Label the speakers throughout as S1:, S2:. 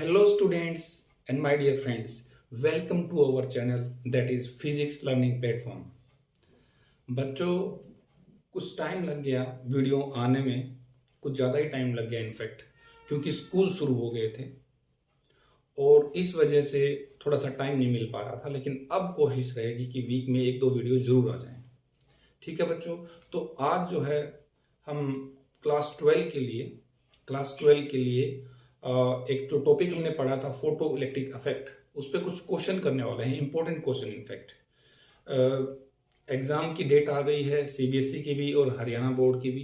S1: Hello, students and my dear friends. Welcome to our channel that is Physics Learning Platform. बच्चों कुछ time लग गया video आने में, कुछ ज़्यादा ही टाइम लग गया इनफैक्ट, क्योंकि स्कूल शुरू हो गए थे और इस वजह से थोड़ा सा टाइम नहीं मिल पा रहा था। लेकिन अब कोशिश रहेगी कि वीक में एक दो वीडियो ज़रूर आ जाएं। ठीक है बच्चों, तो आज जो है हम क्लास 12 के लिए एक जो टॉपिक हमने पढ़ा था फोटो इलेक्ट्रिक इफेक्ट, उस पर कुछ क्वेश्चन करने वाले हैं, इंपॉर्टेंट क्वेश्चन इनफैक्ट। एग्ज़ाम की डेट आ गई है, सीबीएसई की भी और हरियाणा बोर्ड की भी,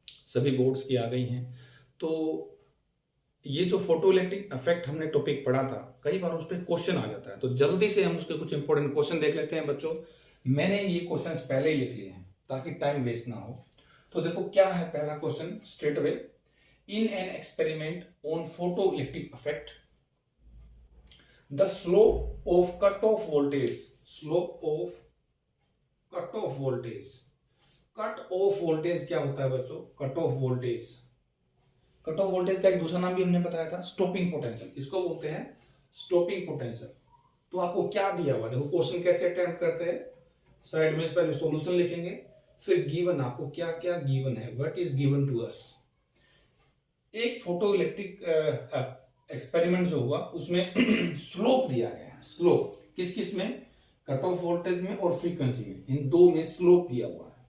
S1: सभी बोर्ड्स की आ गई हैं। तो ये जो फोटो इलेक्ट्रिक इफेक्ट हमने टॉपिक पढ़ा था, कई बार उस पर क्वेश्चन आ जाता है, तो जल्दी से हम उसके कुछ इंपॉर्टेंट क्वेश्चन देख लेते हैं बच्चों। मैंने ये क्वेश्चंस पहले ही लिख लिए हैं ताकि टाइम वेस्ट ना हो। तो देखो क्या है पहला question straight away. In an experiment on photoelectric effect, the slope of cutoff voltage, क्या होता है बच्चों? कट ऑफ वोल्टेज का एक दूसरा नाम भी हमने बताया था, स्टॉपिंग पोटेंशियल, इसको बोलते हैं स्टॉपिंग पोटेंशियल। तो आपको क्या दिया हुआ, देखो क्वेश्चन कैसे अटेम्प्ट करते हैं। साइड में पहले सॉल्यूशन लिखेंगे, फिर गिवन आपको क्या क्या गिवन है, what is given to us. एक फोटो इलेक्ट्रिक एक्सपेरिमेंट जो हुआ उसमें स्लोप दिया गया है। स्लोप किस किस में? कट ऑफ वोल्टेज में और फ्रीक्वेंसी में, इन दो में स्लोप दिया हुआ है।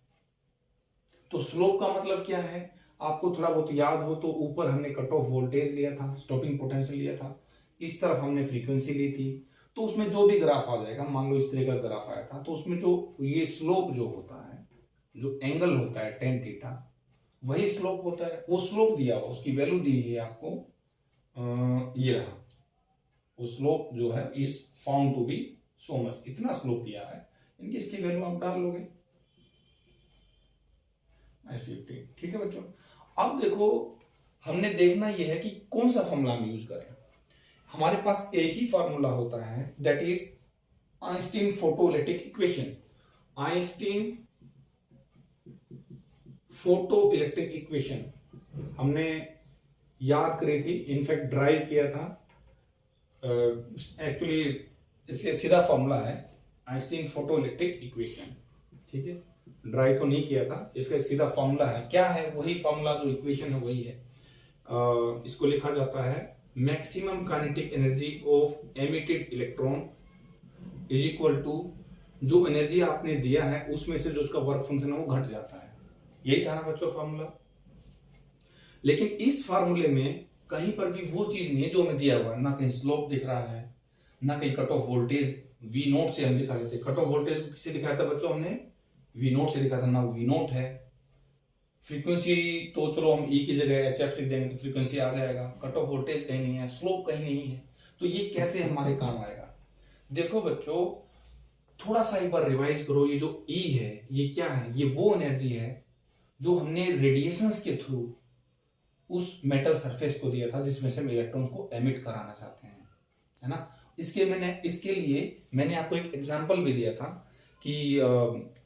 S1: तो स्लोप का मतलब क्या है, आपको थोड़ा बहुत याद हो तो ऊपर हमने कट ऑफ वोल्टेज लिया था, स्टॉपिंग पोटेंशियल लिया था, इस तरफ हमने फ्रीक्वेंसी ली थी। तो उसमें जो भी ग्राफ आ जाएगा, मान लो इस तरह का ग्राफ आया था, तो उसमें जो ये स्लोप जो होता है, जो एंगल होता है टेन थीटा, वही स्लोप होता है। वो स्लोप दिया हुआ, उसकी वैल्यू दी है आपको, ये रहा। वो स्लोप जो है is found to be so much, इतना स्लोप दिया है, इनकी इसकी वैल्यू आप डाल लोगे -50। ठीक है बच्चों, अब देखो हमने देखना यह है कि कौन सा फॉर्मूला हम यूज करें। हमारे पास एक ही फार्मूला होता है, that is Einstein photo electric equation. Einstein photo electric equation हमने याद करी थी, इनफैक्ट ड्राइव किया था। एक्चुअली इससे सीधा फॉर्मूला है आइंस्टीन फोटो इलेक्ट्रिक इक्वेशन। ठीक है, ड्राइव तो नहीं किया था, इसका एक सीधा फॉर्मूला है। क्या है? वही फॉर्मूला, जो इक्वेशन है वही है। इसको लिखा जाता है maximum kinetic energy of emitted electron is equal to, जो एनर्जी आपने दिया है उसमें से जो उसका वर्क फंक्शन है वो घट जाता है। यही था ना बच्चों फार्मूला। लेकिन इस फार्मूले में कहीं पर भी वो चीज नहीं है जो हमें दिया हुआ है, ना कहीं स्लोप दिख रहा है, ना कहीं cut off voltage V note से हम दिखा देते। कट ऑफ वोल्टेज को किससे दिखाया था बच्चों? हमने वी नोट से दिखा था, ना वी नोट है। फ्रीक्वेंसी तो चलो हम ई की जगह HF लिख देंगे तो फ्रीक्वेंसी आ जाएगा। कट ऑफ वोल्टेज कहीं नहीं है, स्लोप कहीं नहीं है। तो ये कैसे हमारे काम आएगा? देखो बच्चों, थोड़ा सा एक बार रिवाइज करो। ये जो ई है ये क्या है? ये वो एनर्जी है जो हमने रेडिएशंस के थ्रू उस मेटल सरफेस को दिया था जिसमें से हम इलेक्ट्रॉन्स को एमिट कराना चाहते हैं, है ना। इसके लिए मैंने आपको एक एग्जांपल भी दिया था कि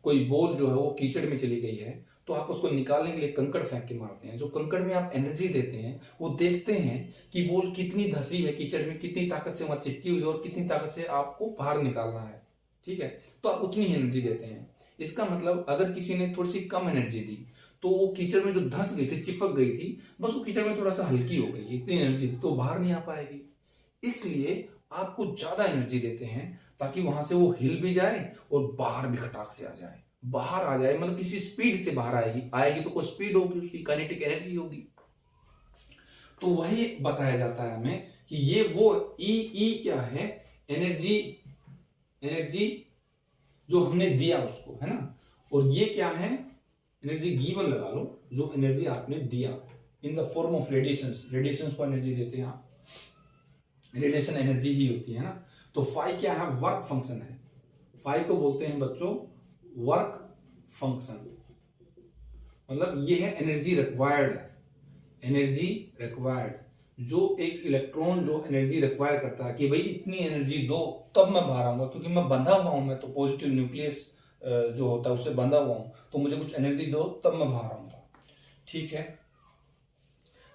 S1: कोई बॉल जो है वो कीचड़ में चली गई है, तो आप उसको निकालने के लिए कंकड़ फेंक के मारते हैं। जो कंकड़ में आप एनर्जी देते हैं, वो देखते हैं कि बॉल कितनी धसी है कीचड़ में, कितनी ताकत से वहां चिपकी हुई है और कितनी ताकत से आपको बाहर निकालना है। ठीक है, तो आप उतनी एनर्जी देते हैं। इसका मतलब अगर किसी ने थोड़ी सी कम एनर्जी दी तो वो कीचड़ में जो धंस गई थी, चिपक गई थी, बस वो कीचड़ में थोड़ा सा हल्की हो गई, इतनी एनर्जी थी तो बाहर नहीं आ पाएगी। इसलिए आपको ज्यादा एनर्जी देते हैं ताकि वहां से वो हिल भी जाए और बाहर भी खटाक से आ जाए। बाहर आ जाए मतलब किसी स्पीड से बाहर आएगी तो कोई स्पीड होगी, उसकी काइनेटिक एनर्जी होगी। तो वही बताया जाता है हमें कि ये वो ई क्या है, एनर्जी जो हमने दिया उसको, है ना। और ये क्या है? एनर्जी गिवन लगा लो, जो एनर्जी आपने दिया in the form of radiations को एनर्जी देते हैं आप। रेडिएशन एनर्जी ही होती है ना। तो फाई क्या है? वर्क फंक्शन है। फाई को बोलते हैं बच्चों वर्क फंक्शन, मतलब ये है एनर्जी रिक्वायर्ड है। एनर्जी रिक्वायर्ड, जो एक इलेक्ट्रॉन जो एनर्जी रिक्वायर करता है कि भाई इतनी एनर्जी दो तब मैं बाहर आऊंगा, क्योंकि मैं बंधा हुआ हूं, मैं तो पॉजिटिव न्यूक्लियस जो होता है उससे बंधा हुआ हूं, तो मुझे कुछ एनर्जी दो तब मैं बाहर आऊंगा। ठीक है,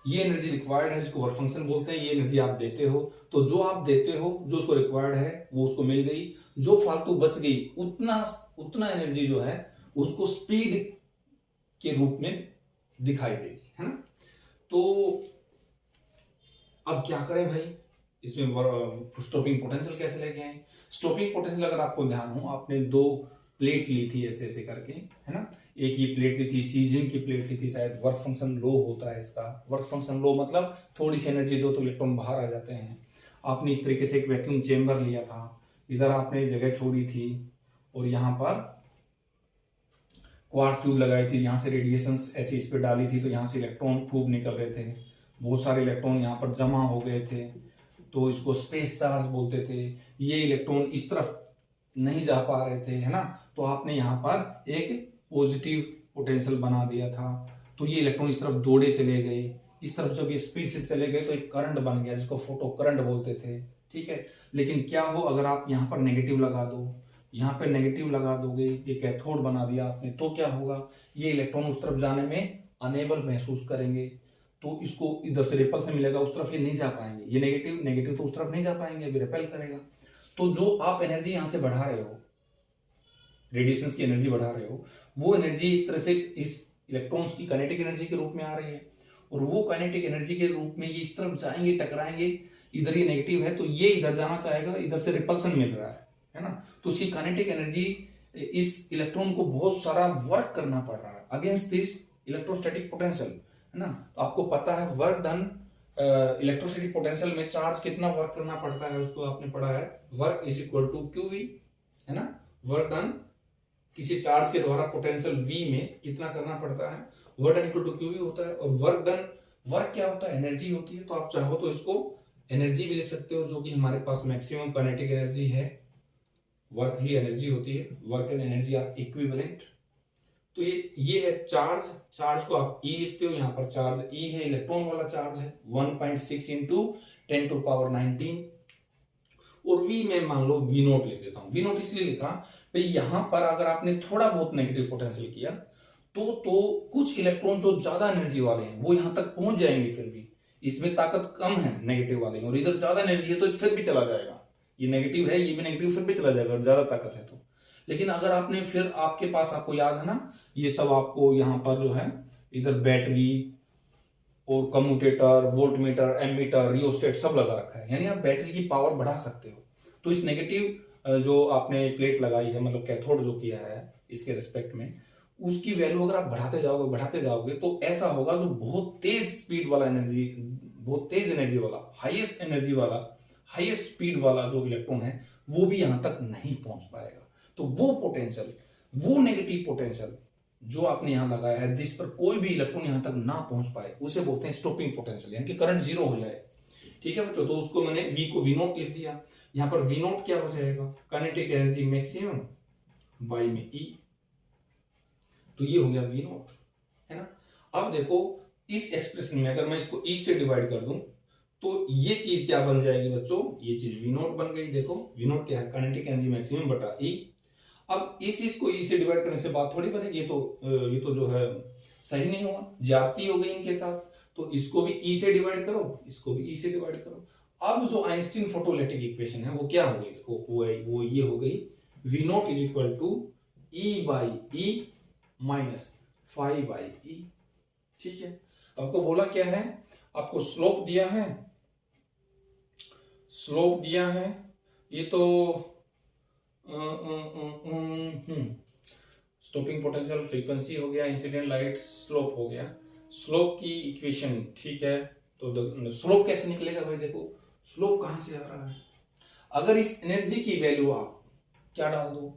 S1: ये एनर्जी रिक्वायर्ड है, जिसको वर्क फंक्शन बोलते हैं। ये एनर्जी आप देते हो, तो जो आप देते हो, जो उसको रिक्वायर्ड है वो उसको मिल गई। जो फालतू बच गई उतना उतना एनर्जी जो है उसको स्पीड के रूप में दिखाई देगी, है ना। तो अब क्या करें भाई, इसमें स्टॉपिंग पोटेंशियल कैसे लेके आए। स्टॉपिंग पोटेंशियल अगर आपको ध्यान हो, आपने दो प्लेट ली थी ऐसे ऐसे करके, है ना। एक ये प्लेट ली थी, सीजिंग की प्लेट ली थी, शायद वर्क फंक्शन लो होता है इसका। वर्क फंक्शन लो मतलब थोड़ी सी एनर्जी दो तो इलेक्ट्रॉन बाहर आ जाते हैं। आपने इस तरीके से एक वैक्यूम चेम्बर लिया था, इधर आपने जगह छोड़ी थी और यहाँ पर क्वार्ट्ज ट्यूब लगाई थी, यहाँ से रेडिएशन ऐसी इस पर डाली थी, तो यहाँ से इलेक्ट्रॉन खूब निकल रहे थे, बहुत सारे इलेक्ट्रॉन यहाँ पर जमा हो गए थे, तो इसको स्पेस चार्ज बोलते थे। ये इलेक्ट्रॉन इस तरफ नहीं जा पा रहे थे, है ना, तो आपने यहाँ पर एक पॉजिटिव पोटेंशियल बना दिया था, तो ये इलेक्ट्रॉन इस तरफ दौड़े चले गए। इस तरफ जब ये स्पीड से चले गए तो एक करंट बन गया, जिसको फोटो करंट बोलते थे, ठीक है। लेकिन क्या हो अगर आप यहाँ पर नेगेटिव लगा दो, यहाँ पे नेगेटिव लगा दोगे, ये कैथोड बना दिया आपने, तो क्या होगा, ये इलेक्ट्रॉन उस तरफ जाने में अनेबल महसूस करेंगे, तो इसको इधर से रिपल्सन मिलेगा, उस तरफ ये नहीं जा पाएंगे। ये नेगेटिव नेगेटिव तो उस तरफ नहीं जा पाएंगे, अभी रिपेल करेगा। तो जो आप एनर्जी यहाँ से बढ़ा रहे हो, रेडिएशन की एनर्जी बढ़ा रहे हो, वो एनर्जी एक तरह से इस इलेक्ट्रॉन्स की काइनेटिक एनर्जी के रूप में आ रही है, और वो काइनेटिक एनर्जी के रूप में ये इस तरफ जाएंगे, टकराएंगे। इधर ये नेगेटिव है तो ये इधर जाना चाहेगा, इधर से रिपल्सन मिल रहा है ना। तो उसकी काइनेटिक एनर्जी, इस इलेक्ट्रॉन को बहुत सारा वर्क करना पड़ रहा है अगेंस्ट दिस इलेक्ट्रोस्टैटिक पोटेंशियल, है ना। तो आपको पता है वर्क डन, इलेक्ट्रोस्टैटिक पोटेंशियल में चार्ज कितना वर्क करना पड़ता है, उसको आपने पढ़ा है, work is equal to Q V, है ना। वर्क डन किसी चार्ज के द्वारा पोटेंशियल V में कितना करना पड़ता है, work done equal to Q V होता है। और वर्क क्या होता है, एनर्जी होती है। तो आप चाहो तो इसको एनर्जी भी लिख सकते हो, जो कि हमारे पास मैक्सिमम काइनेटिक एनर्जी है, वर्क ही एनर्जी होती है, work and energy are equivalent. तो ये है चार्ज, चार्ज को आप E लिखते हो, यहाँ पर चार्ज E है, इलेक्ट्रॉन वाला चार्ज है, 1.6 इंटू 10 टू पावर 19। और V में मान लो V नोट लिख देता हूं। V नोट इसलिए लिखा भाई, यहां पर अगर आपने थोड़ा बहुत नेगेटिव पोटेंशियल किया तो कुछ इलेक्ट्रॉन जो ज्यादा एनर्जी वाले हैं वो यहां तक पहुंच जाएंगे, फिर भी इसमें ताकत कम है नेगेटिव वाले में, और इधर ज्यादा एनर्जी है तो फिर भी चला जाएगा। ये नेगेटिव है, ये भी नेगेटिव, फिर भी चला जाएगा ज्यादा ताकत है तो। लेकिन अगर आपने फिर आपके पास, आपको याद है ना, ये सब आपको यहाँ पर जो है इधर बैटरी और कम्यूटेटर, वोल्टमीटर, एमीटर, रियोस्टेट सब लगा रखा है, यानी आप बैटरी की पावर बढ़ा सकते हो। तो इस नेगेटिव जो आपने प्लेट लगाई है, मतलब कैथोड जो किया है इसके रिस्पेक्ट में, उसकी वैल्यू अगर आप बढ़ाते जाओगे तो ऐसा होगा, जो बहुत तेज स्पीड वाला एनर्जी, बहुत तेज एनर्जी वाला, हाईएस्ट एनर्जी वाला, हाईएस्ट स्पीड वाला जो इलेक्ट्रॉन है वो भी यहां तक नहीं पहुंच पाएगा। तो वो पोटेंशियल, वो नेगेटिव पोटेंशियल जो आपने यहां लगाया है, जिस पर कोई भी इलेक्ट्रॉन यहां तक ना पहुंच पाए, उसे बोलते हैं स्टॉपिंग पोटेंशियल, यानी कि करंट जीरो हो जाए। ठीक है बच्चों, तो उसको मैंने V को V नोट लिख दिया। यहां पर V नोट क्या हो जाएगा, काइनेटिक एनर्जी मैक्सिमम बाई में E, तो ये हो गया V नोट, है ना। अब देखो इस एक्सप्रेशन में अगर मैं इसको E से डिवाइड कर दूं तो ये चीज क्या बन जाएगी बच्चों, ये चीज V नोट बन गई। देखो V नोट क्या है, काइनेटिक एनर्जी मैक्सिमम बटा E। अब इस चीज को E से डिवाइड करने से बात थोड़ी बनेगी, ये तो जो है सही नहीं हुआ, ज्यादती हो गई इनके साथ। तो इसको भी E से डिवाइड करो, इसको भी E से डिवाइड करो। अब जो आइंस्टीन फोटोइलेक्ट्रिक इक्वेशन है वो क्या हो गई, देखो वो ये हो गई, V naught is equal to E by E minus five by E। ठीक है, आपको बोला क्या है, आपको स्लोप दिया है, स्लोप दिया है, ये तो स्टॉपिंग पोटेंशियल, फ्रीक्वेंसी हो गया, इंसिडेंट लाइट, स्लोप हो गया। स्लोप की इक्वेशन ठीक है, तो स्लोप कैसे निकलेगा भाई, देखो स्लोप कहां से आ रहा है, अगर इस एनर्जी की वैल्यू आप क्या डाल दो,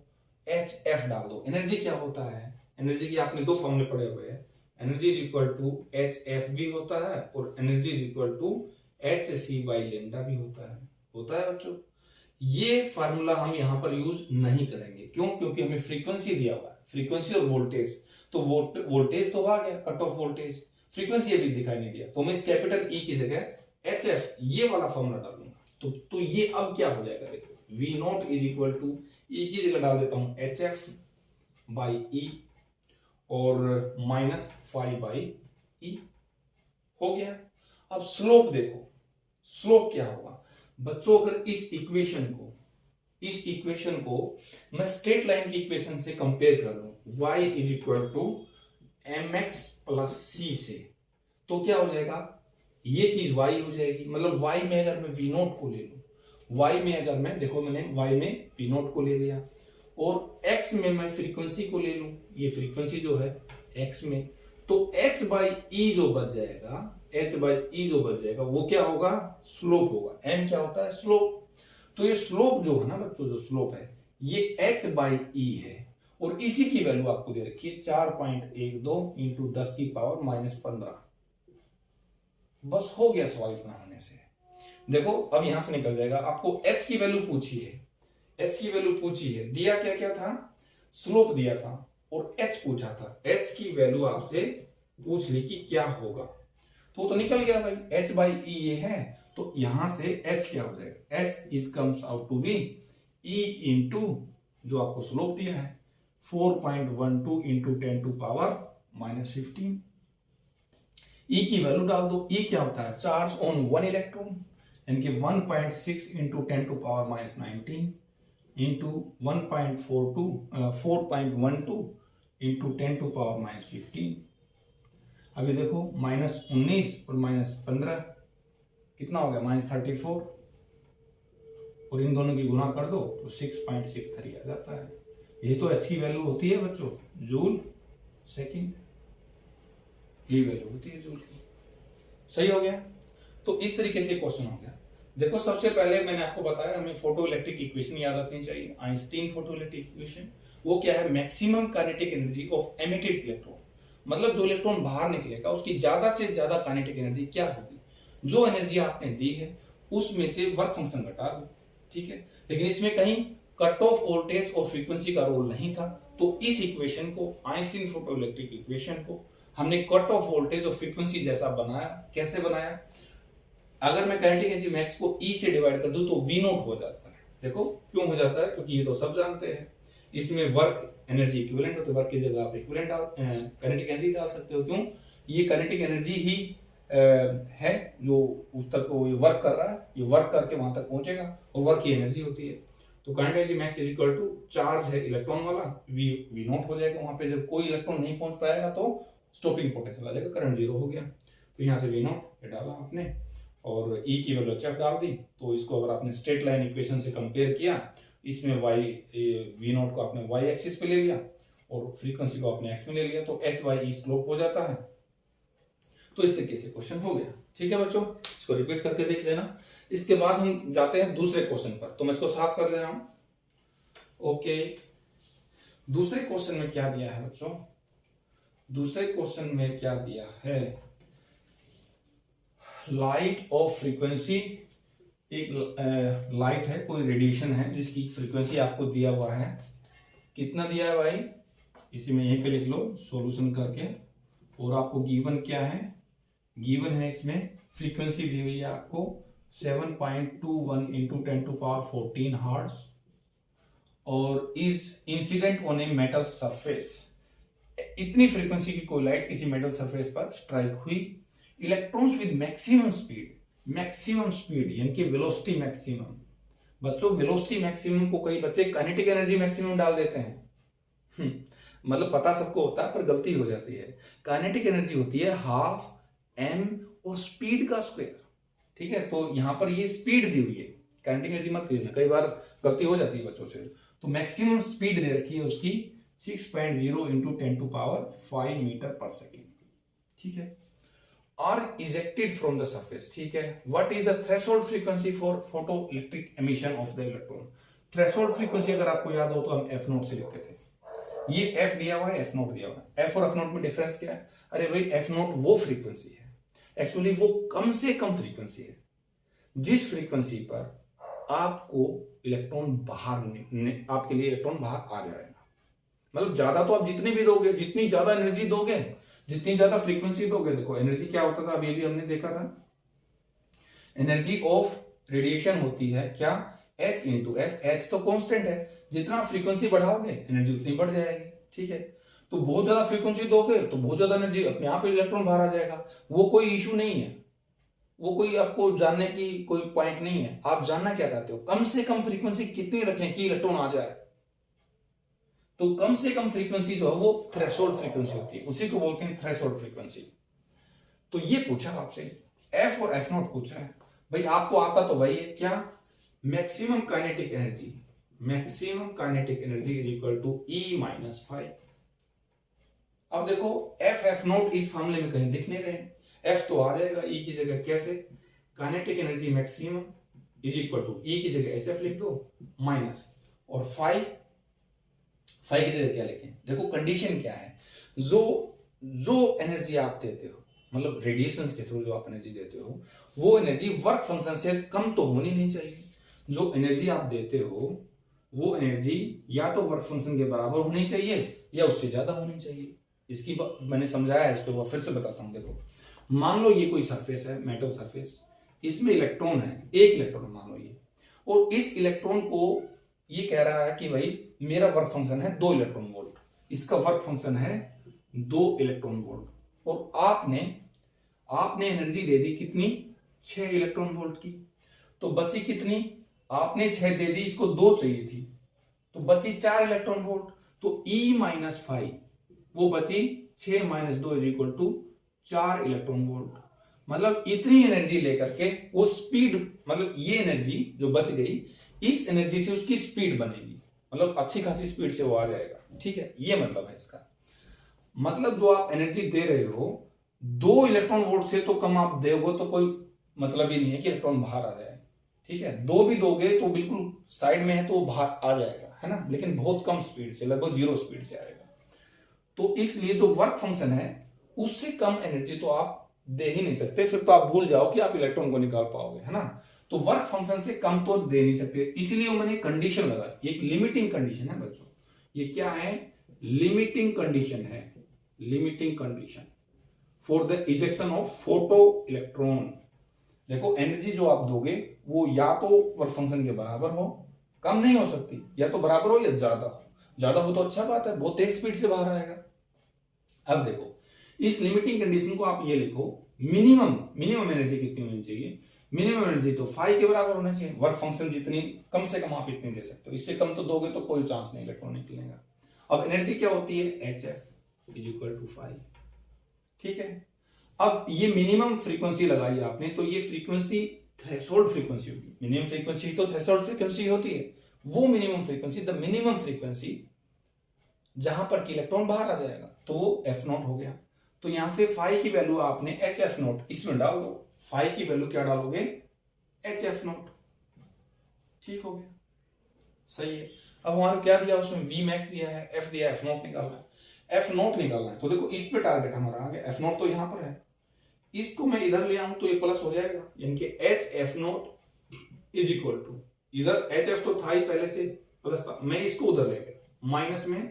S1: HF डाल दो। एनर्जी क्या होता है, एनर्जी की आपने दो फॉर्मूले पढ़े हुए हैं, energy is equal to HF भी होता है और energy is equal to HC by lambda भी होता है बच्चों। ये फार्मूला हम यहां पर यूज नहीं करेंगे, क्यों, क्योंकि हमें फ्रीक्वेंसी दिया हुआ है, फ्रीक्वेंसी और वोल्टेज, तो वोल्टेज तो आ गया, कट ऑफ वोल्टेज, फ्रीक्वेंसी अभी दिखाई नहीं दिया, तो मैं इस कैपिटल E की जगह HF ये वाला फॉर्मूला डालूंगा। तो ये अब क्या हो जाएगा, देखो V naught is equal to E की जगह डाल देता हूं HF बाई E और माइनस 5 बाई E हो गया। अब स्लोप देखो, स्लोप क्या होगा बच्चों, अगर इस इक्वेशन को मैं स्ट्रेट लाइन की इक्वेशन से कंपेयर कर लूं, y is equal to mx plus c से, तो क्या हो जाएगा, ये चीज y हो जाएगी। मतलब y में अगर मैं v नोट को ले लूं, y में अगर मैं देखो, मैंने y में v नोट को ले लिया और x में मैं फ्रीक्वेंसी को ले लूं, ये फ्रीक्वेंसी जो है x में, तो h बाई ई जो बच जाएगा, वो क्या होगा, स्लोप होगा। m क्या होता है, स्लोप। तो ये स्लोप जो है ना बच्चों, जो स्लोप है ये h बाई ई है और इसी की वैल्यू आपको दे रखी है 4.12 इंटू 10 की पावर -15। बस हो गया सवाल इतना होने से। देखो अब यहां से निकल जाएगा। आपको h की वैल्यू पूछी है, दिया क्या था, स्लोप दिया था और h पूछा था। h की वैल्यू आपसे पूछ ली कि क्या होगा, तो निकल गया भाई, h बाई ई ये है, तो यहां से h क्या हो जाएगा, h is comes out to be e into जो आपको स्लोप दिया है 4.12 इंटू 10 टू पावर -15। E की वैल्यू डाल दो, E क्या होता है, चार्ज ऑन वन इलेक्ट्रॉन, यानी कि 1.6 into 10 to power -19 into 4.12 into 10 to power -15। अभी देखो -19 और -15 कितना हो गया, -34, और इन दोनों की गुणा कर दो तो 6.63 आ जाता है। ये तो h की वैल्यू होती है बच्चों, जूल सेकंड, ये वैल्यू होती है जूल की। सही हो गया। तो इस तरीके से क्वेश्चन हो गया। देखो सबसे पहले मैंने आपको बताया हमें फोटो इलेक्ट्रिक इक्वेशन याद रखनी चाहिए, आइंस्टीन फोटो इलेक्ट्रिक इक्वेशन। वो क्या है, maximum kinetic energy of emitted electron, मतलब जो इलेक्ट्रॉन बाहर निकलेगा उसकी ज्यादा से ज्यादा काइनेटिक एनर्जी क्या होगी, जो एनर्जी आपने दी है उसमें से वर्क फंक्शन घटा दो, ठीक है। लेकिन इसमें कहीं कट ऑफ वोल्टेज और फ्रीक्वेंसी का रोल नहीं था, तो इस इक्वेशन को, आइंस्टीन फोटो इलेक्ट्रिक इक्वेशन को हमने कट ऑफ वोल्टेज और फ्रीक्वेंसी जैसा बनाया। कैसे बनाया, अगर मैं काइनेटिक एनर्जी मैक्स को E से डिवाइड कर दूं तो V नोट हो जाता है। देखो क्यों हो जाता है, क्योंकि ये तो सब जानते हैं, इसमें वर्क एनर्जी इक्विवेलेंट होता है, वर्क की जगह आप इक्विवेलेंट काइनेटिक एनर्जी डाल सकते हो। क्यों, ये काइनेटिक एनर्जी ही है जो उस तक वो वर्क कर रहा है, ये वर्क करके वहां तक पहुंचेगा और वर्क की एनर्जी होती है। तो kinetic energy max is equal to charge है इलेक्ट्रॉन वाला, V नोट हो जाएगा। वहां पे जब कोई इलेक्ट्रॉन नहीं पहुंच पाएगा तो स्टॉपिंग पोटेंशियल आ जाएगा, करंट जीरो हो गया। तो यहाँ से V नोट ये डाला आपने और E की वैल्यू HF डाल दी। तो इसको अगर आपने स्ट्रेट लाइन इक्वेशन से कंपेयर किया, इसमें V नोट को आपने y एक्सिस पे ले लिया और फ्रीक्वेंसी को आपने x में ले लिया, तो h बाई ई स्लोप हो जाता है। तो इस तरीके से क्वेश्चन हो गया। ठीक है बच्चों, इसको रिपीट करके देख लेना। इसके बाद हम जाते हैं दूसरे क्वेश्चन पर, तो मैं इसको साफ कर दे रहा हूं। ओके, दूसरे क्वेश्चन में क्या दिया है बच्चों, दूसरे क्वेश्चन में क्या दिया है, लाइट ऑफ फ्रीक्वेंसी, एक लाइट है, कोई रेडिएशन है जिसकी फ्रीक्वेंसी आपको दिया हुआ है। कितना दिया है भाई, इसी में यहीं पे लिख लो सॉल्यूशन करके। और आपको गिवन क्या है, गिवन है इसमें फ्रीक्वेंसी दी हुई है आपको 7.21 इंटू 10 टू पावर 14 हर्ट्ज, और is incident on a metal surface. इतनी फ्रीक्वेंसी की कोई लाइट किसी मेटल सरफेस पर स्ट्राइक हुई। इलेक्ट्रॉन्स विद मैक्सिमम स्पीड यानी कि वेलोसिटी मैक्सिमम। बच्चों वेलोसिटी मैक्सिमम को कई बच्चे काइनेटिक एनर्जी मैक्सिमम डाल देते हैं। मतलब पता सबको होता है पर गलती हो जाती है। काइनेटिक एनर्जी होती है हाफ m और स्पीड का स्क्वायर। ठीक है, तो यहां पर ये स्पीड दी हुई है, काइनेटिक एनर्जी मत देना, कई बार गलती हो जाती है बच्चों से। तो मैक्सिमम स्पीड दे रखी है उसकी 6.0 इंटू 10 टू पावर 5 मीटर पर सेकेंड। ठीक है, are ejected from the surface। ठीक है, what is the threshold frequency for photoelectric emission of the electron। Threshold frequency अगर आपको याद हो तो हम F नोट से लिखते थे। ये F दिया हुआ है, F नोट दिया हुआ है। F और F नोट में डिफरेंस क्या है, अरे भाई F नोट वो फ्रीक्वेंसी है, एक्चुअली वो कम से कम फ्रीक्वेंसी है जिस फ्रीक्वेंसी पर आपको इलेक्ट्रॉन बाहर आपके लिए इलेक्ट्रॉन बाहर आ जाएगा। मतलब ज्यादा तो आप जितनी भी दोगे, जितनी ज्यादा एनर्जी दोगे, जितनी ज्यादा फ्रीक्वेंसी दोगे, देखो एनर्जी क्या होता था अभी भी हमने देखा था, एनर्जी ऑफ रेडिएशन होती है क्या, H इंटू एफ। H तो कांस्टेंट है, जितना फ्रीक्वेंसी बढ़ाओगे एनर्जी उतनी बढ़ जाएगी। ठीक है, तो बहुत ज्यादा फ्रीक्वेंसी दोगे तो बहुत ज्यादा एनर्जी अपने आप इलेक्ट्रॉन बाहर आ जाएगा, वो कोई इशू नहीं है। वो कोई आपको जानने की कोई पॉइंट नहीं है। आप जानना क्या चाहते हो, कम से कम फ्रीक्वेंसी कितनी रखें कि इलेक्ट्रॉन आ जाए। तो कम से कम फ्रीक्वेंसी जो है वो थ्रेशोल्ड फ्रीक्वेंसी होती है, उसी को बोलते हैं थ्रेशोल्ड फ्रीक्वेंसी। तो ये पूछा आपसे, एफ और एफ नॉट पूछा है भाई, आपको आता तो वही है क्या, maximum kinetic energy, maximum kinetic energy is equal to E - 5। अब देखो एफ एफ नॉट इस फॉर्मूले में कहीं दिख नहीं रहे, एफ तो आ जाएगा E की जगह, कैसे, kinetic energy maximum is equal to E की जगह HF लिख दो माइनस, और फाइव की जगह क्या लिखें, देखो कंडीशन क्या है, जो एनर्जी आप देते हो, मतलब रेडिएशन के थ्रू जो आप एनर्जी देते हो, वो एनर्जी वर्क फंक्शन से कम तो होनी नहीं चाहिए। जो एनर्जी आप देते हो वो एनर्जी या तो वर्क फंक्शन के बराबर होनी चाहिए या उससे ज्यादा होनी चाहिए। इसकी मैंने समझाया है, इसको फिर से बताता हूं। देखो मान लो ये कोई सरफेस है, मेटल सरफेस, इसमें इलेक्ट्रॉन है, एक इलेक्ट्रॉन मान लो ये, और इस इलेक्ट्रॉन को ये कह रहा है कि भाई मेरा वर्क फंक्शन है 2 इलेक्ट्रॉन वोल्ट, इसका वर्क फंक्शन है 2 इलेक्ट्रॉन वोल्ट, और आपने एनर्जी दे दी कितनी, 6 इलेक्ट्रॉन वोल्ट की। तो बची कितनी, आपने 6 दे दी, इसको 2 चाहिए थी, तो बची 4 इलेक्ट्रॉन वोल्ट। तो E - 5 वो बची 6 - 2 is equal to 4 electron volt. मतलब इतनी एनर्जी लेकर के वो स्पीड, मतलब ये एनर्जी जो बच गई, इस एनर्जी से उसकी स्पीड बनेगी, मतलब अच्छी खासी स्पीड से वो आ जाएगा। ठीक है, ये मतलब है इसका। मतलब जो आप एनर्जी दे रहे हो 2 इलेक्ट्रॉन वोल्ट से तो कम आप दोगे तो कोई मतलब ही नहीं है कि इलेक्ट्रॉन बाहर आ जाए। ठीक है, 2 भी दोगे तो बिल्कुल साइड में है तो बाहर आ जाएगा, है ना, लेकिन बहुत कम स्पीड से, लगभग 0 स्पीड से आएगा। तो इसलिए जो वर्क फंक्शन है उससे कम एनर्जी तो आप दे ही नहीं सकते, फिर तो आप भूल जाओ कि आप इलेक्ट्रॉन को निकाल पाओगे, है ना। तो वर्क फंक्शन से कम तो दे नहीं सकते, इसलिए मैंने कंडीशन लगाई, एक लिमिटिंग कंडीशन है बच्चों। ये क्या है, लिमिटिंग कंडीशन है, limiting condition for the ejection of photo electron. देखो एनर्जी जो आप दोगे वो या तो वर्क फंक्शन के बराबर हो, कम नहीं हो सकती, या तो बराबर हो या ज्यादा हो। ज्यादा हो तो अच्छा बात है, बहुत तेज स्पीड से बाहर आएगा। अब देखो इस लिमिटिंग कंडीशन को आप ये लिखो, मिनिमम एनर्जी कितनी होनी चाहिए, मिनिमम एनर्जी तो 5 के बराबर होना चाहिए। वर्क फंक्शन जितनी कम से कम आप इतनी दे सकते हो, इससे कम तो दोगे तो कोई चांस नहीं इलेक्ट्रॉन निकलने का। अब एनर्जी क्या होती है, HF इज इक्वल टू 5। ठीक है, अब ये मिनिमम फ्रीक्वेंसी लगाई आपने, तो ये फ्रीक्वेंसी थ्रेशोल्ड फ्रीक्वेंसी होगी। मिनिमम फ्रीक्वेंसी तो थ्रेशोल्ड फ्रीक्वेंसी होती है, वो minimum frequency, the minimum frequency जहां पर कि इलेक्ट्रॉन बाहर आ जाएगा, तो वो F0 हो गया। तो यहां से फाई की वैल्यू आपने HF0 इसमें डाल दो, फाई की वैल्यू क्या डालोगे, HF0। ठीक हो गया, सही है। अब हमारा क्या दिया उसमें, Vmax दिया है, F दिया है, F0 निकालना है, F0 निकालना है। तो देखो इस पे टारगेट हमारा आ गया, F0 तो यहां पर है, इसको मैं इधर ले आऊं तो ये प्लस हो जाएगा, यानी कि HF0 इज इक्वल टू, इधर HF तो था ही पहले से प्लस था, मैं इसको उधर ले गया, माइनस में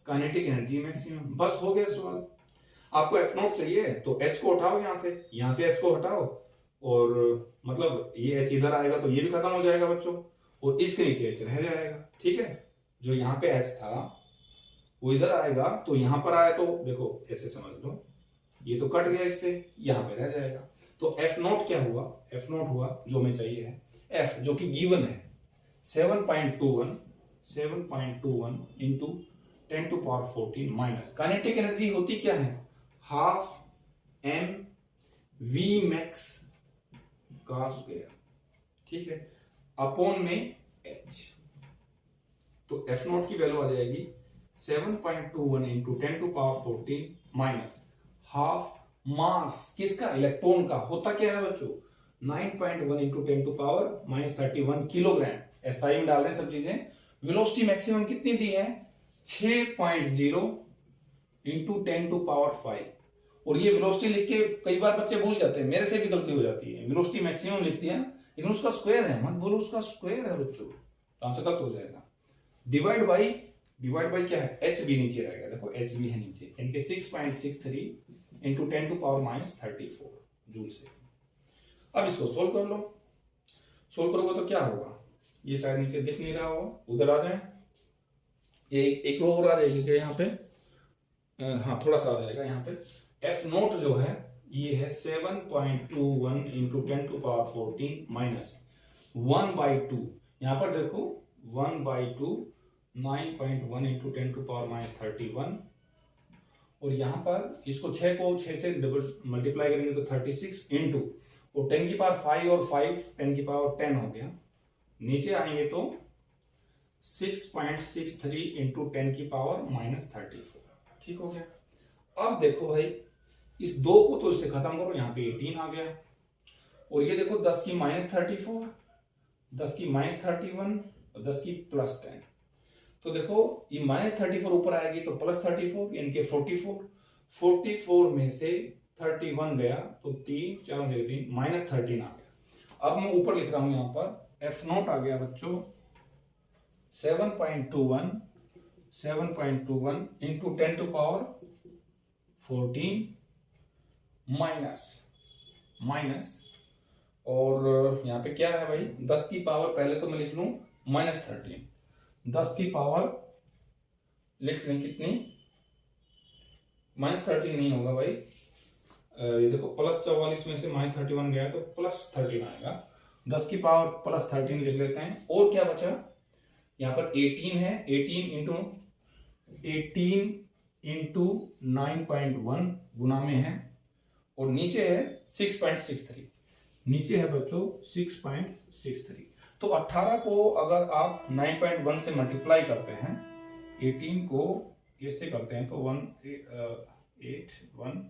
S1: काइनेटिक एनर्जी मैक्सिमम। बस हो गया सवाल। आपको F0 चाहिए तो H को हटाओ, यहां से H को हटाओ, और मतलब ये H इधर आएगा तो ये भी खत्म हो जाएगा बच्चों, और इसके नीचे H रह जाएगा। ठीक है, जो यहाँ पे H था वो इधर आएगा, तो यहां पर आया तो देखो ऐसे समझ लो, ये तो कट गया, इससे यहाँ पे रह जाएगा। तो F0 क्या हुआ, F0 हुआ जो हमें चाहिए है, F जो कि गिवन है 7.21 इंटू 10⁻14 माइनस काइनेटिक एनर्जी होती क्या है, हाफ mv max का स्क्वायर। ठीक है, अपॉन में h, तो F0 की वैल्यू आ जाएगी 7.21 इंटू 10⁻14 माइनस हाफ मास किसका, इलेक्ट्रॉन का। होता क्या है बच्चों, 9.1 इंटू 10⁻31 किलोग्राम। SI में डाल रहे हैं सब चीजें। वेलोसिटी मैक्सिमम कितनी दी है, 6.0 इंटू 10⁵। और ये वेलोसिटी लिख के कई बार बच्चे भूल जाते हैं, मेरे से भी गलती हो जाती है, वेलोसिटी मैक्सिमम लिख दिया लेकिन उसका स्क्वायर है, मत बोलो उसका स्क्वायर है बच्चों, आंसर गलत हो जाएगा। डिवाइड बाई क्या है, एच भी नीचे रहेगा, देखो एच भी है नीचे, इनके 6.63 इंटू 10⁻34 जूल से। अब इसको सोल्व कर लो, सोल्व करोगे तो क्या होगा, ये शायद नीचे दिख नहीं रहा होगा, उधर आ जाए, ये एक रो और आ जाएगी क्या यहाँ पे, हाँ थोड़ा सा आ जाएगा यहाँ पे। F0 जो है ये है 7.21 इंटू 10⁻14 माइनस 1/2। यहाँ पर देखो 1/2 9.1 इंटू 10⁻31, और यहाँ पर इसको 6 को 6 से मल्टीप्लाई करेंगे तो 36 इंटू वो 10⁵ और 5 10⁻10 हो गया। नीचे आएंगे तो 6.63 इंटू 10⁻−34। ठीक हो गया। अब देखो भाई इस 2 को तो इससे खत्म करो, यहाँ पे 18 आ गया, और ये देखो 10⁻34, 10⁻31 और 10⁻+10। तो देखो ये -34 ऊपर आएगी तो +34 यानी कि 44 में से 31 गया तो 3 4 -13 -13 आ गया। अब मैं ऊपर लिख रहा हूं यहाँ पर F0 आ गया बच्चों 7.21 इंटू 10⁻14 माइनस और यहाँ पे क्या है भाई 10 की पावर, पहले तो मैं लिख लूं -13, 10 की पावर लिख लें कितनी, -13 नहीं होगा भाई, ये देखो +44 में से -31 गया तो +13 आएगा, 10 की पावर +13 लिख लेते हैं। और क्या बचा, यहाँ पर 18 है, 18 इंटू 9.1 गुना में है, और नीचे है 6.63, नीचे है बच्चों 6.63। तो 18 को अगर आप 9.1 से मल्टीप्लाई करते हैं, 18 को ऐसे करते हैं तो 1 8 1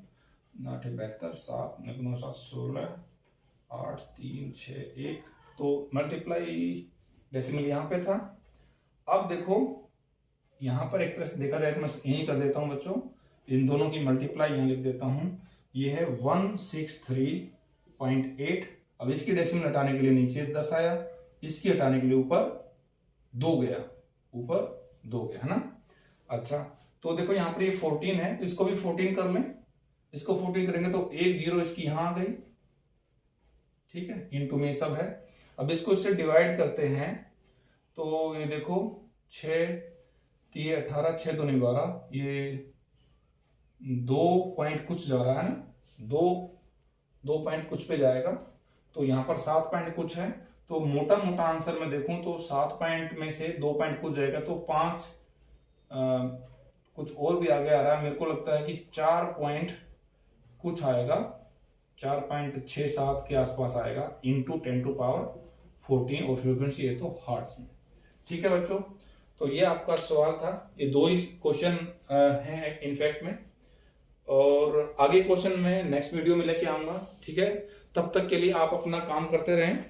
S1: 9 72 7 9 7 16 8 3 6 1, तो मल्टीप्लाई डेसिमल यहाँ पे था। अब देखो यहाँ पर एक तरह से देखा जाए तो मैं यही कर देता हूँ बच्चों, इन दोनों की मल्टीप्लाई यहाँ लिख देता हूँ, ये है 163.8। अब इसकी डेसिमल हटाने के लिए नीचे 10 आया, इसकी हटाने के लिए ऊपर 2 गया, है ना। अच्छा तो देखो यहाँ पर ये 14 है तो इसको भी 14 कर लें, इसको 14 करेंगे तो 1 0 इसकी यहाँ आ गई, ठीक है, इनटू में सब है। अब इसको इससे डिवाइड करते हैं तो ये देखो 6 3 18 6 2 12, ये 2 पॉइंट कुछ जा रहा है ना, 2 पॉइंट कुछ पे जाएगा, तो यहाँ पर 7 पॉइंट कुछ है, तो मोटा मोटा आंसर में देखूं तो 7 पॉइंट में से 2 पॉइंट कुछ जाएगा तो 5 कुछ और भी आगे आ रहा है, मेरे को लगता है कि 4 पॉइंट कुछ आएगा, 4.67 के आसपास आएगा इंटू 10⁻14, और फ्रीक्वेंसी है तो हर्ट्ज में। ठीक है बच्चों, तो ये आपका सवाल था, ये 2 ही क्वेश्चन हैं इनफैक्ट में, और आगे क्वेश्चन मैं नेक्स्ट वीडियो में लेके आऊंगा। ठीक है, तब तक के लिए आप अपना काम करते रहें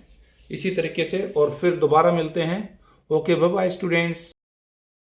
S1: इसी तरीके से, और फिर दोबारा मिलते हैं। Okay, bye bye students.